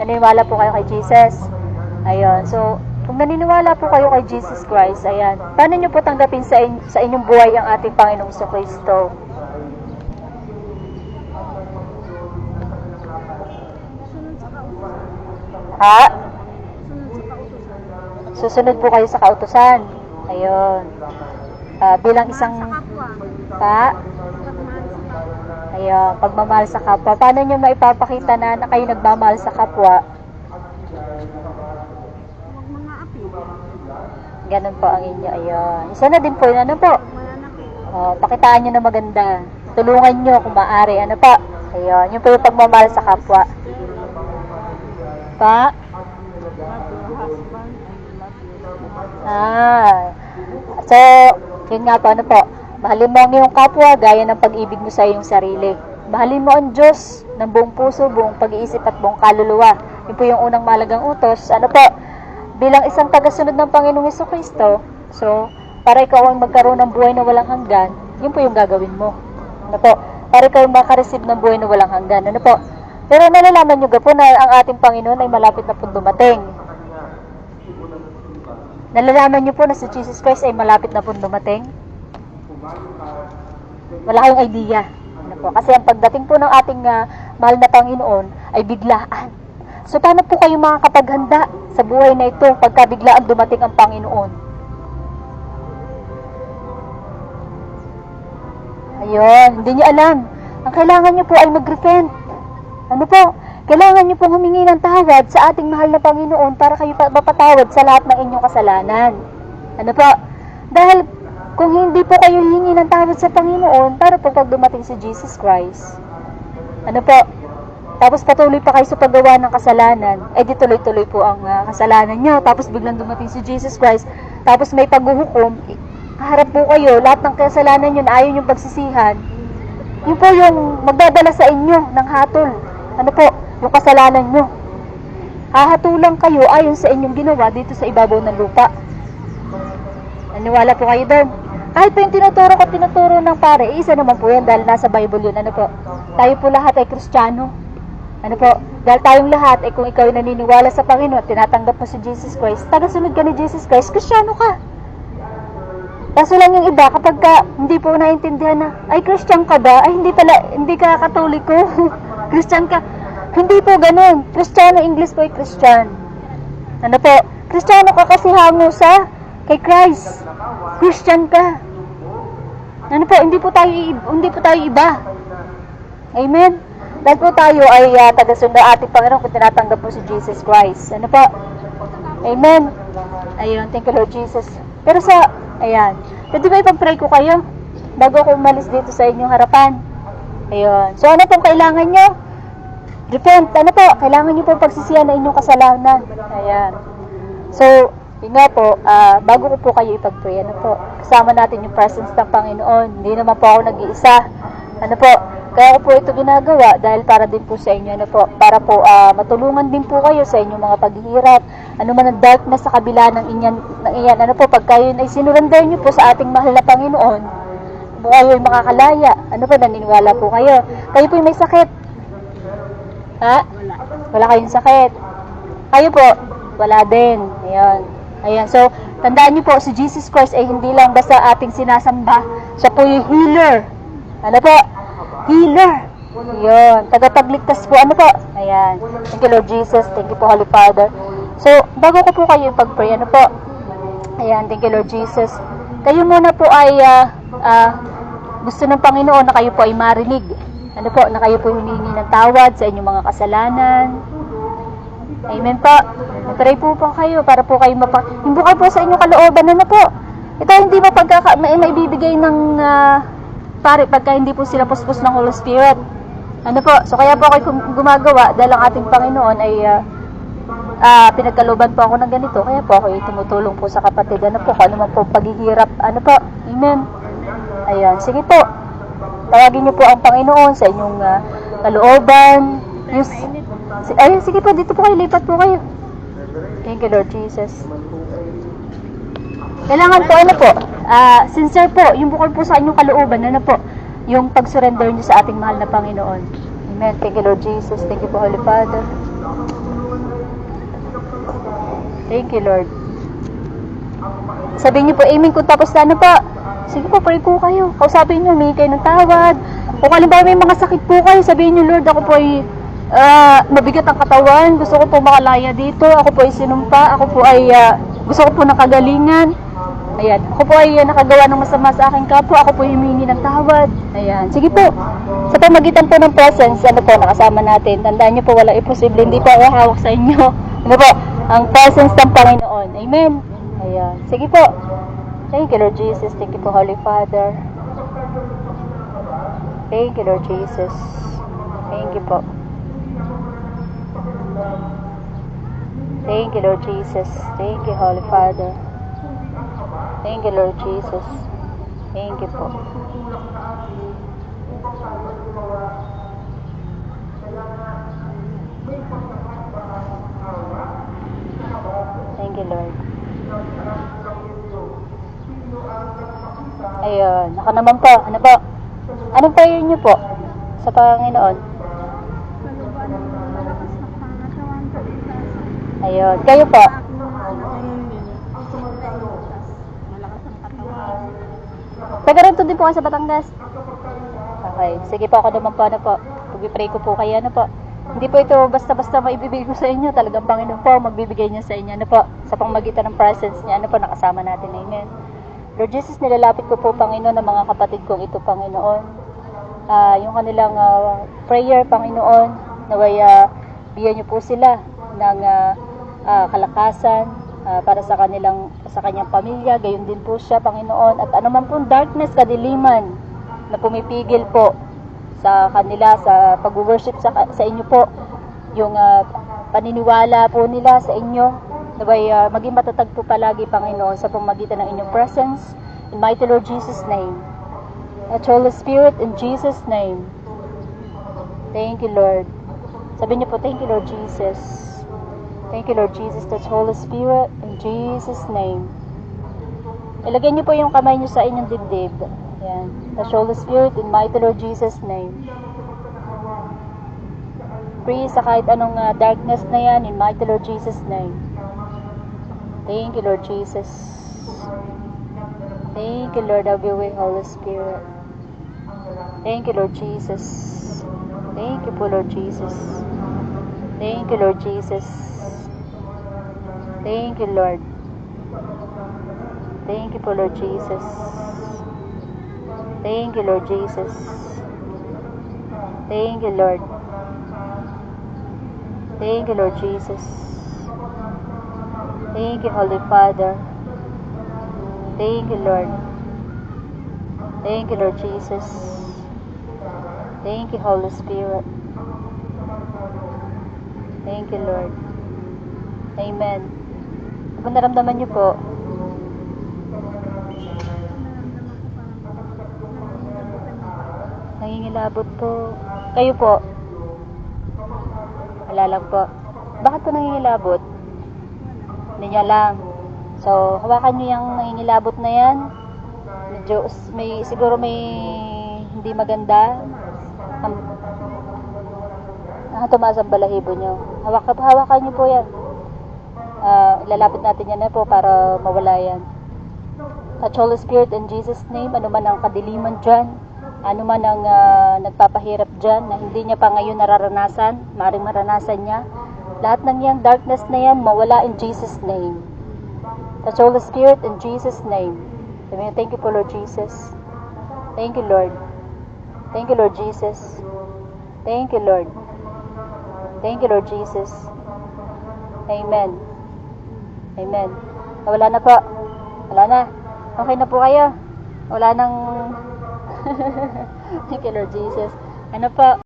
Naniniwala po kayo kay Jesus. Ayun. So, kung naniniwala po kayo kay Jesus Christ, ayan, paano nyo po tanggapin sa inyong buhay ang ating Panginoong Kristo? Ha? Susunod po kayo sa kautusan. Ayun. Bilang isang pa? Ayun, pagmamahal sa kapwa. Paano nyo maipapakita na kayo nagmamahal sa kapwa? Ganun po ang inyo. Ayun. Isa na din po yun. Ano po? Pakitaan nyo na maganda. Tulungan nyo kung maaari. Ano po? Ayun. Yun po yung pagmamahal sa kapwa. Pa? So, yun nga po. Ano po? Mahalin mo ang iyong kapwa gaya ng pag-ibig mo sa iyong sarili. Mahalin mo ang Diyos ng buong puso, buong pag-iisip at buong kaluluwa. Yun po yung unang mahalagang utos. Ano po? Bilang isang tagasunod ng Panginoong Kristo, so, para ikaw ang magkaroon ng buhay na walang hanggan, yun po yung gagawin mo. Ano po? Para ikaw ang makareceive ng buhay na walang hanggan. Ano po? Pero nalalaman nyo po na ang ating Panginoon ay malapit na po dumating. Nalalaman nyo po na si Jesus Christ ay malapit na po dumating? Wala kayong idea. Ano po? Kasi ang pagdating po ng ating mahal na Panginoon ay biglaan. So, paano po kayo makakapaghanda sa buhay na ito pagka biglaan dumating ang Panginoon? Ayun, hindi niyo alam. Ang kailangan niyo po ay mag-repent. Ano po? Kailangan niyo po humingi ng tawad sa ating mahal na Panginoon para kayo mapatawad sa lahat ng inyong kasalanan. Ano po? Dahil kung hindi po kayo hihingi ng tawad sa Panginoon, para po pag dumating si Jesus Christ, ano po? Tapos patuloy pa kayo sa paggawa ng kasalanan, di tuloy-tuloy po ang kasalanan nyo. Tapos biglang dumating si Jesus Christ, tapos may paghuhukom, kaharap po kayo, lahat ng kasalanan nyo na ayaw nyo pagsisihan, yun po yung magdadala sa inyo ng hatol. Ano po? Yung kasalanan nyo. Hahatulang kayo ayon sa inyong ginawa dito sa ibabaw ng lupa. Naniwala po kayo doon? Kahit po yung tinuturo ng pare, isa naman po yan dahil nasa Bible yun. Ano po? Tayo po lahat ay Kristiyano. Ano po? Dahil tayong lahat, kung ikaw ay naniniwala sa Panginoon, tinatanggap mo si Jesus Christ, tagasunod ka ni Jesus Christ, Kristiyano ka. Kaso lang yung iba, kapag hindi po naintindihan na, ay Kristiyano ka ba? Ay hindi ka Katoliko. Kristiyano ka. Hindi po ganun. Kristiyano, English po ay Christian. Ano po? Kristiyano ka kasi hango sa kay Christ. Christian ka. Ano po? Hindi po tayo iba. Amen? Dahil po tayo ay taga-sundo ating Panginoon kung tinatanggap mo si Jesus Christ. Ano po? Amen? Ayun, thank you Lord Jesus. Pero ayan, pwede ba ipag-pray ko kayo bago ako umalis dito sa inyong harapan? Ayun. So ano pong kailangan nyo? Repent. Ano po? Kailangan nyo pong pagsisihan na inyong kasalanan. Ayan. So, yun nga po, bago ko po kayo ipag-pray, ano po? Kasama natin yung presence ng Panginoon. Hindi naman po ako nag-iisa. Ano po? Kaya ko po ito ginagawa dahil para din po sa inyo, ano po, para po matulungan din po kayo sa inyong mga paghihirap. Ano man ang darkness sa kabila ng iyan, ano po, pag kayo ay sinurrender nyo po sa ating mahal na Panginoon, po kayo ay makakalaya. Ano po, naniniwala po kayo. Kayo po may sakit. Ha? Wala kayong sakit. Kayo po, wala din. Ayan. So, tandaan nyo po, si Jesus Christ ay hindi lang basta ating sinasamba. Siya po yung healer. Ano po? Healer. Yun. Tagapagligtas po. Ano po? Ayan. Thank you Lord Jesus. Thank you po Holy Father. So, bago ko po kayo pag-pray, ano po? Ayan. Thank you Lord Jesus. Kayo muna po ay gusto ng Panginoon na kayo po ay marinig. Ano po? Na kayo po humingi ng tawad sa inyong mga kasalanan. Amen po. Pray po kayo para po kayo himbukay po sa inyong kalooban. Ano po? Ito hindi mo maibibigay ng pare pagka hindi po sila puspos ng Holy Spirit. Ano po? So kaya po ako gumagawa dahil ang ating Panginoon ay pinagkalooban po ako ng ganito. Kaya po ako tumutulong po sa kapatid. Ano po? Kung ano man po paghihirap. Ano po? Amen. Ayan. Sige po. Tawagin niyo po ang Panginoon sa inyong kalooban. Ayun, sige po. Dito po kayo. Lipat po kayo. Thank you Lord Jesus. Kailangan po, ano po, sincere po, yung bukod po sa inyong kalooban, ano po, yung pag-surrender nyo sa ating mahal na Panginoon. Amen. Thank you, Lord Jesus. Thank you po, Holy Father. Thank you, Lord. Sabihin niyo po, amen kung tapos na ano po. Sige po, pray po kayo. Kausapin niyo, humingi kayo ng tawad. Kung halimbawa may mga sakit po kayo, sabihin niyo, Lord, ako po ay mabigat ang katawan. Gusto ko po makalaya dito. Ako po ay sinumpa. Ako po ay gusto ko po nakagalingan. Ayan. Ako po ay nakagawa ng masama sa aking kapwa. Ako po ay humingi ng tawad. Ayan. Sige po. Sa pamagitan po ng presence, ano po, nakasama natin. Tandaan niyo po, wala imposible. Hindi po hawak sa inyo. Ano po? Ang presence ng Panginoon. Amen. Ayan. Sige po. Thank you, Lord Jesus. Thank you po, Holy Father. Thank you, Lord Jesus. Thank you po. Thank you, Lord Jesus. Thank you, Holy Father. Thank you, Lord Jesus. Thank you po. Thank you, Lord. Ayun. Ako naman po. Ano po? Anong prayer niyo po sa Panginoon? Ayun. Kayo po? Taga rito din po kayo sa Batangas? Okay. Sige po, ako naman po. Ano po? Pag-pray ko po kayo. Ano po? Hindi po ito basta-basta maibibigay ko sa inyo. Talagang Panginoon po, magbibigay niya sa inyo. Ano po? Sa pangmagitan ng presence niya. Ano po? Nakasama natin. Amen. Lord Jesus, nilalapit ko po, Panginoon, ng mga kapatid kong ito, Panginoon. Yung kanilang prayer, Panginoon, naway bigyan niyo po sila ng kalakasan para sa kanyang pamilya, gayon din po siya, Panginoon, at anuman pong darkness, kadiliman na pumipigil po sa kanila sa pag-worship sa inyo po, yung paniniwala po nila sa inyo, naway maging matatag po palagi, Panginoon, sa pamamagitan ng inyong presence, in mighty Lord Jesus' name. At Holy Spirit, in Jesus' name. Thank you, Lord. Sabi niyo po, thank you, Lord Jesus. Thank you, Lord Jesus. Touch Holy Spirit, in Jesus' name. Ilagay niyo po yung kamay niyo sa inyong dibdib. Yan. Touch Holy Spirit, in mighty Lord Jesus' name. Free sa kahit anong darkness na yan, in mighty Lord Jesus' name. Thank you, Lord Jesus. Thank you, Lord. Have your way, Holy Spirit. Thank you, Lord Jesus. Thank you po, Lord Jesus. Thank you, Lord Jesus. Thank you, Lord. Thank you po, Lord Jesus. Thank you, Lord Jesus. Thank you, Lord. Thank you, Lord Jesus. Thank you, Holy Father. Thank you, Lord. Thank you, Lord Jesus. Thank you, Holy Spirit. Thank you, Lord. Amen. Kung naramdaman niyo po, nangingilabot po. Kayo po? Wala lang po. Bakit po nangingilabot? Hindi niya lang. So, hawakan niyo yung nangingilabot na yan. Medyo, siguro may hindi maganda. Tumaas ang balahibo niyo. Hawakan niyo po yan. Ilalapit natin yan na po para mawala yan. Touch Holy Spirit in Jesus' name. Ano man ang kadiliman dyan, ano man ang nagpapahirap dyan na hindi niya pa ngayon nararanasan, maaaring maranasan niya. Lahat ng yang darkness na yan, mawala in Jesus' name. Touch Holy Spirit in Jesus' name. Thank you po, Lord Jesus. Thank you, Lord. Thank you, Lord Jesus. Thank you, Lord. Thank you, Lord Jesus. Amen. Amen. Wala na po. Wala na. Okay na po kayo. Wala nang... Thank you, Lord Jesus. Ano po?